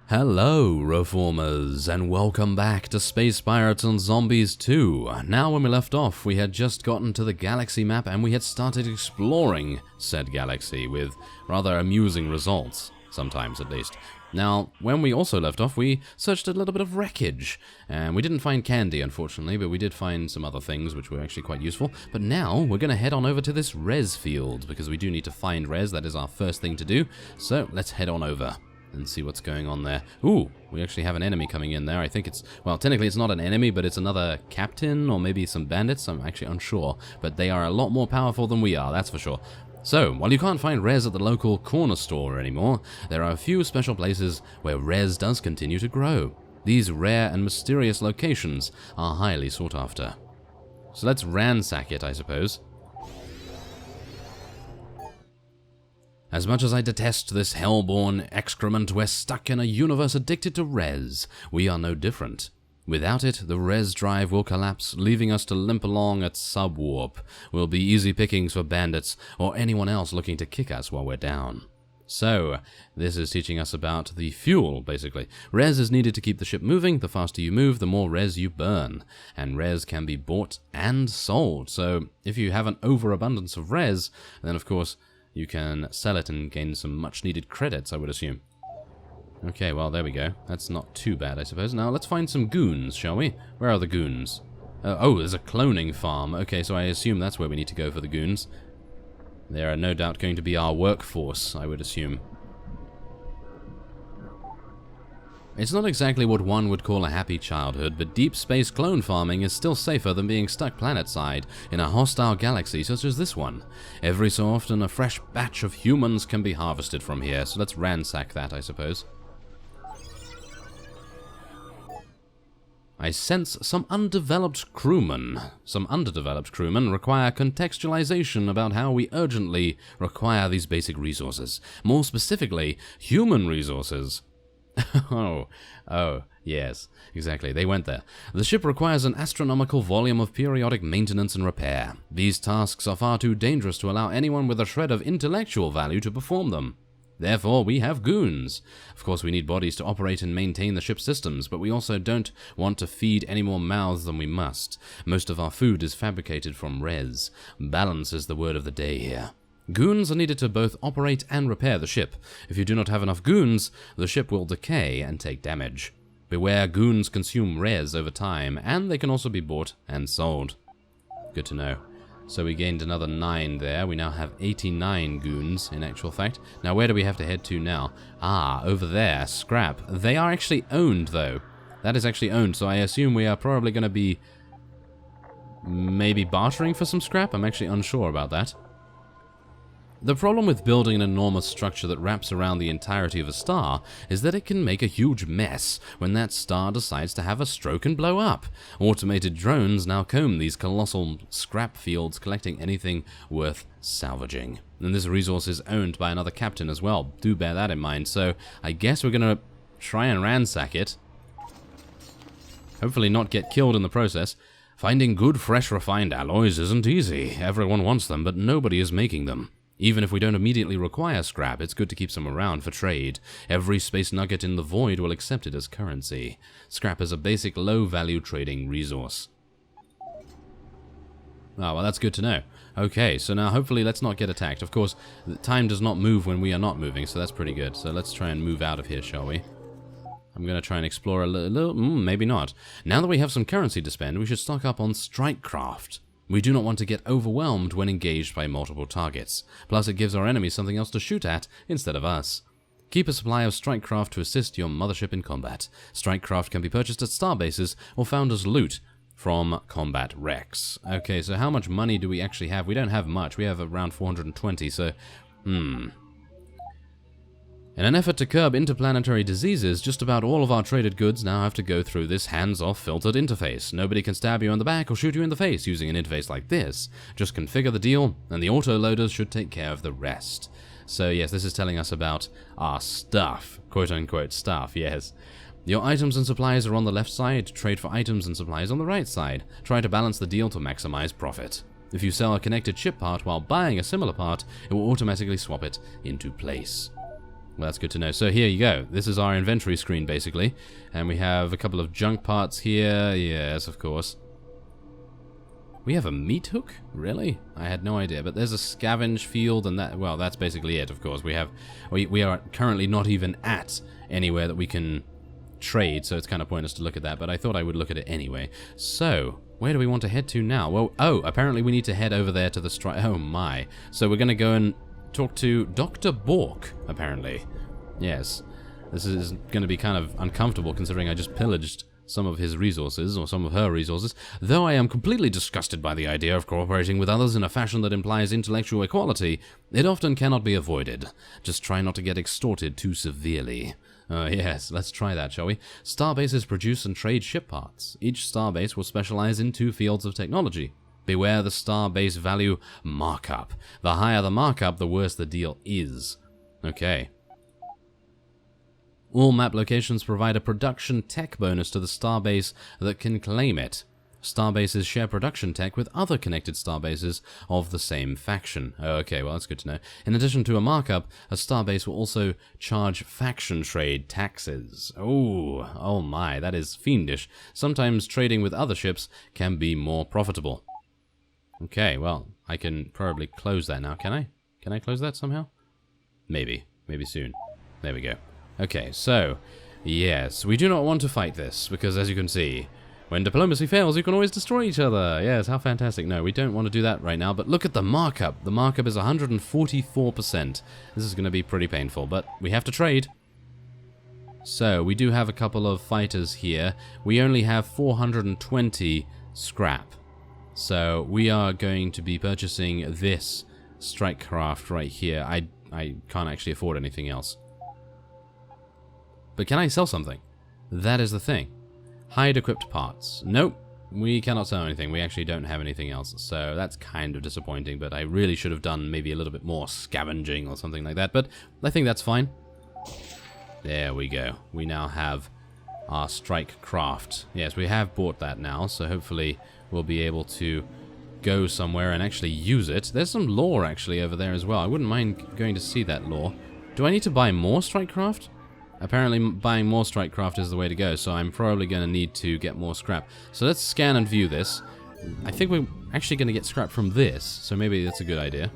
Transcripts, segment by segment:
Hello, Reformers, and welcome back to Space Pirates and Zombies 2. Now, when we left off, we had just gotten to the galaxy map and we had started exploring said galaxy with rather amusing results, sometimes at least. Now, when we also left off, we searched a little bit of wreckage, and we didn't find candy, unfortunately, but we did find some other things which were actually quite useful. But now, we're going to head on over to this res field, because we do need to find res. That is our first thing to do, so let's head on over and see what's going on there. Ooh, we actually have an enemy coming in there. I think it's, well, technically it's not an enemy, but it's another captain, or maybe some bandits. I'm actually unsure, but they are a lot more powerful than we are, that's for sure. So, while you can't find res at the local corner store anymore, there are a few special places where res does continue to grow. These rare and mysterious locations are highly sought after. So let's ransack it, I suppose. As much as I detest this hellborn excrement, we're stuck in a universe addicted to res. We are no different. Without it, the res drive will collapse, leaving us to limp along at subwarp. We'll be easy pickings for bandits or anyone else looking to kick us while we're down. So, this is teaching us about the fuel, basically. Res is needed to keep the ship moving. The faster you move, the more res you burn. And res can be bought and sold. So, if you have an overabundance of res, then of course you can sell it and gain some much-needed credits, I would assume. Okay, well, there we go. That's not too bad, I suppose. Now, let's find some goons, shall we? Where are the goons? Oh, there's a cloning farm. Okay, so I assume that's where we need to go for the goons. They are no doubt going to be our workforce, I would assume. It's not exactly what one would call a happy childhood, but deep space clone farming is still safer than being stuck planet-side in a hostile galaxy such as this one. Every so often, a fresh batch of humans can be harvested from here, so let's ransack that, I suppose. I sense some undeveloped crewmen. Some underdeveloped crewmen require contextualization about how we urgently require these basic resources. More specifically, human resources. Oh, yes, exactly, they went there. The ship requires an astronomical volume of periodic maintenance and repair. These tasks are far too dangerous to allow anyone with a shred of intellectual value to perform them. Therefore, we have goons. Of course, we need bodies to operate and maintain the ship's systems, but we also don't want to feed any more mouths than we must. Most of our food is fabricated from res. Balance is the word of the day here. Goons are needed to both operate and repair the ship. If you do not have enough goons, the ship will decay and take damage. Beware, goons consume res over time, and they can also be bought and sold. Good to know. So we gained another 9 there. We now have 89 goons, in actual fact. Now, where do we have to head to now? Ah, over there, scrap. They are actually owned, though. That is actually owned, so I assume we are probably going to be maybe bartering for some scrap? I'm actually unsure about that. The problem with building an enormous structure that wraps around the entirety of a star is that it can make a huge mess when that star decides to have a stroke and blow up. Automated drones now comb these colossal scrap fields, collecting anything worth salvaging. And this resource is owned by another captain as well. Do bear that in mind. So I guess we're going to try and ransack it. Hopefully not get killed in the process. Finding good, fresh, refined alloys isn't easy. Everyone wants them, but nobody is making them. Even if we don't immediately require scrap, it's good to keep some around for trade. Every space nugget in the void will accept it as currency. Scrap is a basic low-value trading resource. Ah, well, that's good to know. Okay, so now hopefully let's not get attacked. Of course, time does not move when we are not moving, so that's pretty good. So let's try and move out of here, shall we? I'm going to try and explore a little... maybe not. Now that we have some currency to spend, we should stock up on strikecraft. We do not want to get overwhelmed when engaged by multiple targets. Plus, it gives our enemies something else to shoot at instead of us. Keep a supply of strikecraft to assist your mothership in combat. Strikecraft can be purchased at starbases or found as loot from combat wrecks. Okay, so how much money do we actually have? We don't have much. We have around 420, so... In an effort to curb interplanetary diseases, just about all of our traded goods now have to go through this hands-off filtered interface. Nobody can stab you in the back or shoot you in the face using an interface like this. Just configure the deal, and the auto-loaders should take care of the rest. So yes, this is telling us about our stuff. Quote-unquote stuff, yes. Your items and supplies are on the left side. Trade for items and supplies on the right side. Try to balance the deal to maximize profit. If you sell a connected ship part while buying a similar part, it will automatically swap it into place. Well, that's good to know. So here you go. This is our inventory screen, basically. And we have a couple of junk parts here. Yes, of course. We have a meat hook? Really? I had no idea. But there's a scavenge field, and that, well, that's basically it, of course. We are currently not even at anywhere that we can trade, so it's kind of pointless to look at that, but I thought I would look at it anyway. So, where do we want to head to now? Well, oh, apparently we need to head over there to the strike. Oh my. So we're going to go and talk to Dr. Bork, apparently. Yes. This is going to be kind of uncomfortable considering I just pillaged some of his resources, or some of her resources, though I am completely disgusted by the idea of cooperating with others in a fashion that implies intellectual equality. It often cannot be avoided. Just try not to get extorted too severely. Yes, let's try that, shall we? Starbases produce and trade ship parts. Each starbase will specialize in 2 fields of technology. Beware the starbase value markup. The higher the markup, the worse the deal is. Okay. All map locations provide a production tech bonus to the starbase that can claim it. Starbases share production tech with other connected starbases of the same faction. Okay, well that's good to know. In addition to a markup, a starbase will also charge faction trade taxes. Oh my, that is fiendish. Sometimes trading with other ships can be more profitable. Okay, well, I can probably close that now, can I? Can I close that somehow? Maybe soon. There we go. Okay, so, yes, we do not want to fight this, because as you can see, when diplomacy fails, you can always destroy each other. Yes, how fantastic. No, we don't want to do that right now, but look at the markup. The markup is 144%. This is going to be pretty painful, but we have to trade. So, we do have a couple of fighters here. We only have 420 scrap. So, we are going to be purchasing this strike craft right here. I can't actually afford anything else. But can I sell something? That is the thing. Hide equipped parts. Nope, we cannot sell anything. We actually don't have anything else. So that's kind of disappointing, but I really should have done maybe a little bit more scavenging or something like that. But I think that's fine. There we go. We now have our strike craft. Yes, we have bought that now, so hopefully we'll be able to go somewhere and actually use it. There's some lore actually over there as well. I wouldn't mind going to see that lore. Do I need to buy more strike craft? Apparently buying more strike craft is the way to go, so I'm probably going to need to get more scrap. So let's scan and view this. I think we're actually going to get scrap from this, so maybe that's a good idea.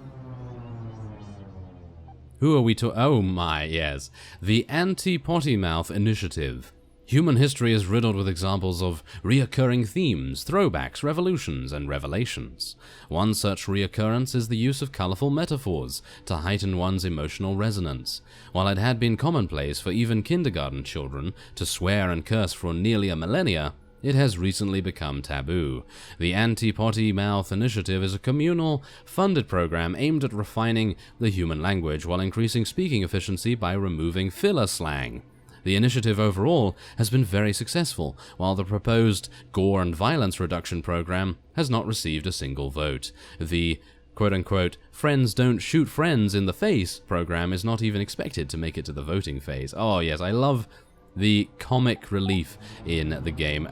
Who are we to— oh my, yes. The Anti-Potty Mouth Initiative. Human history is riddled with examples of reoccurring themes, throwbacks, revolutions, and revelations. One such reoccurrence is the use of colorful metaphors to heighten one's emotional resonance. While it had been commonplace for even kindergarten children to swear and curse for nearly a millennia, it has recently become taboo. The Anti-Potty Mouth Initiative is a communal, funded program aimed at refining the human language while increasing speaking efficiency by removing filler slang. The initiative overall has been very successful, while the proposed gore and violence reduction program has not received a single vote. The quote-unquote friends don't shoot friends in the face program is not even expected to make it to the voting phase. Oh yes, I love the comic relief in the game.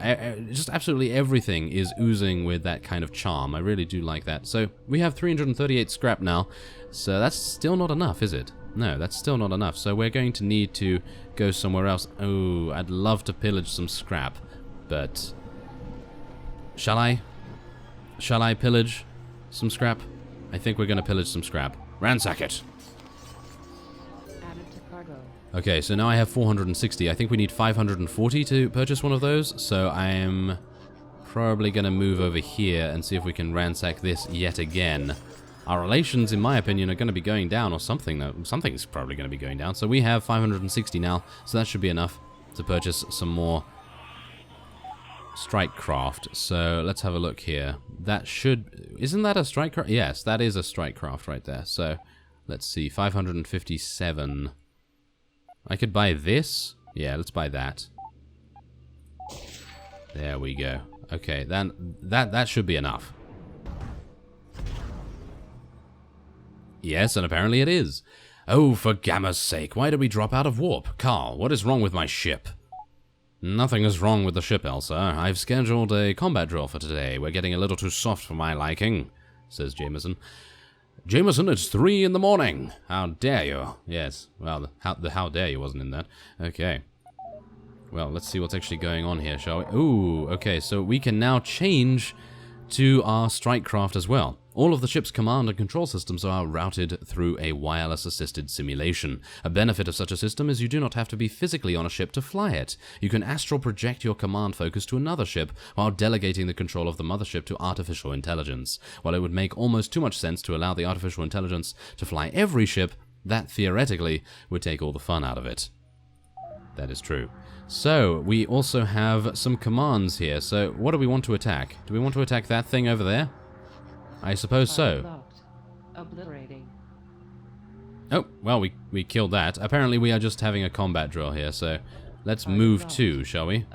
Just absolutely everything is oozing with that kind of charm. I really do like that. So we have 338 scrap now, so that's still not enough, is it? No, that's still not enough, so we're going to need to go somewhere else. Oh, I'd love to pillage some scrap, but shall I? Shall I pillage some scrap? I think we're going to pillage some scrap. Ransack it! Added to cargo. Okay, so now I have 460. I think we need 540 to purchase one of those, so I am probably going to move over here and see if we can ransack this yet again. Our relations, in my opinion, are going to be going down, or something. Something's probably going to be going down. So we have 560 now, so that should be enough to purchase some more strike craft. So let's have a look here. That should— isn't that a strike craft? Yes, that is a strike craft right there. So let's see, 557. I could buy this. Yeah, let's buy that. There we go. Okay, then that should be enough. Yes, and apparently it is. Oh, for Gamma's sake, why did we drop out of warp? Carl, what is wrong with my ship? Nothing is wrong with the ship, Elsa. I've scheduled a combat drill for today. We're getting a little too soft for my liking, says Jameson. Jameson, it's 3 in the morning. How dare you? Yes, well, the how dare you wasn't in that. Okay. Well, let's see what's actually going on here, shall we? Ooh, okay, so we can now change to our strike craft as well. All of the ship's command and control systems are routed through a wireless-assisted simulation. A benefit of such a system is you do not have to be physically on a ship to fly it. You can astral project your command focus to another ship while delegating the control of the mothership to artificial intelligence. While it would make almost too much sense to allow the artificial intelligence to fly every ship, that theoretically would take all the fun out of it. That is true. So, we also have some commands here. So, what do we want to attack? Do we want to attack that thing over there? I suppose so. Obliterating. Oh, well, we killed that. Apparently we are just having a combat drill here, so let's move to, shall we?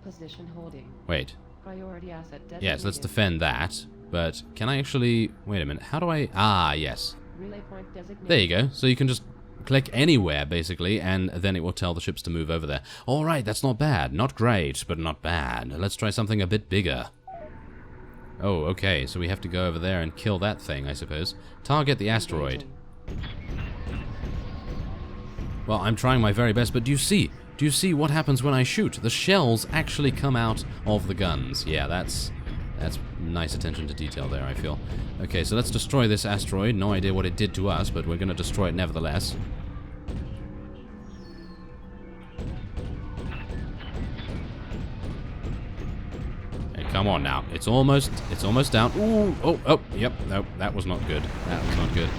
Position holding. Wait. Priority asset designated. Yes, let's defend that. But can I actually... Wait a minute. How do I... Ah, yes. Relay point designated. There you go. So you can just click anywhere, basically, and then it will tell the ships to move over there. Alright, that's not bad. Not great, but not bad. Let's try something a bit bigger. Oh, okay, so we have to go over there and kill that thing, I suppose. Target the asteroid. Well, I'm trying my very best, but do you see? Do you see what happens when I shoot? The shells actually come out of the guns. Yeah, that's nice attention to detail there, I feel. Okay, so let's destroy this asteroid. No idea what it did to us, but we're going to destroy it nevertheless. Hey, come on now. It's almost down. Ooh, oh, yep. No, that was not good. That was not good.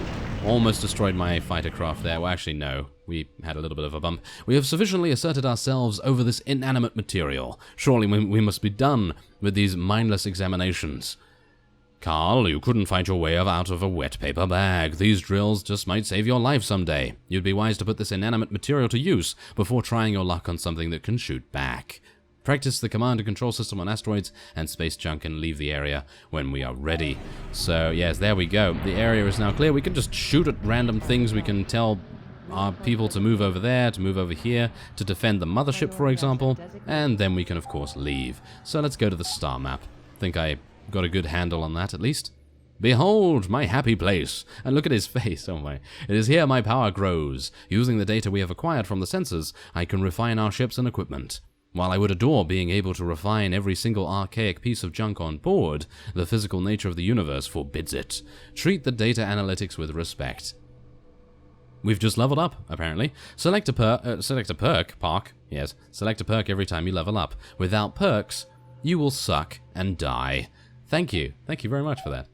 Almost destroyed my fighter craft there. Well, actually, no. We had a little bit of a bump. We have sufficiently asserted ourselves over this inanimate material. Surely we must be done with these mindless examinations. Carl, you couldn't fight your way out of a wet paper bag. These drills just might save your life someday. You'd be wise to put this inanimate material to use before trying your luck on something that can shoot back. Practice the command and control system on asteroids and space junk and leave the area when we are ready. So, yes, there we go. The area is now clear. We can just shoot at random things. We can tell our people to move over there, to move over here, to defend the mothership, for example, and then we can, of course, leave. So let's go to the star map. Think I got a good handle on that, at least. Behold, my happy place. And look at his face, oh my. It is here my power grows. Using the data we have acquired from the sensors, I can refine our ships and equipment. While I would adore being able to refine every single archaic piece of junk on board, the physical nature of the universe forbids it. Treat the data analytics with respect. We've just leveled up, apparently. Select a perk every time you level up. Without perks, you will suck and die. Thank you. Thank you very much for that.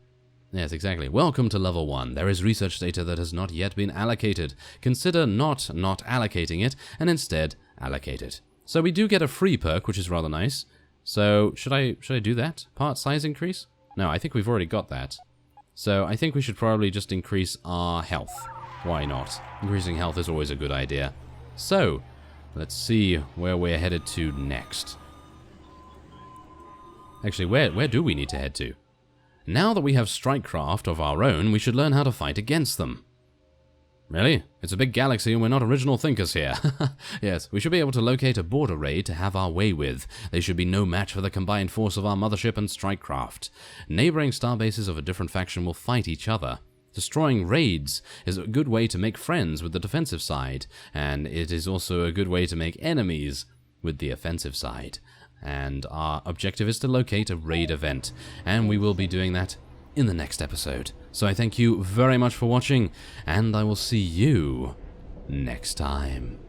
Yes, exactly. Welcome to level 1. There is research data that has not yet been allocated. Consider not allocating it, and instead allocate it. So we do get a free perk, which is rather nice. So, should I do that? Part size increase? No, I think we've already got that. So, I think we should probably just increase our health. Why not? Increasing health is always a good idea. So, let's see where we're headed to next. Actually, where do we need to head to? Now that we have strike craft of our own, we should learn how to fight against them. Really? It's a big galaxy and we're not original thinkers here. Yes, we should be able to locate a border raid to have our way with. They should be no match for the combined force of our mothership and strike craft. Neighboring starbases of a different faction will fight each other. Destroying raids is a good way to make friends with the defensive side, and it is also a good way to make enemies with the offensive side. And our objective is to locate a raid event, and we will be doing that in the next episode. So I thank you very much for watching, and I will see you next time.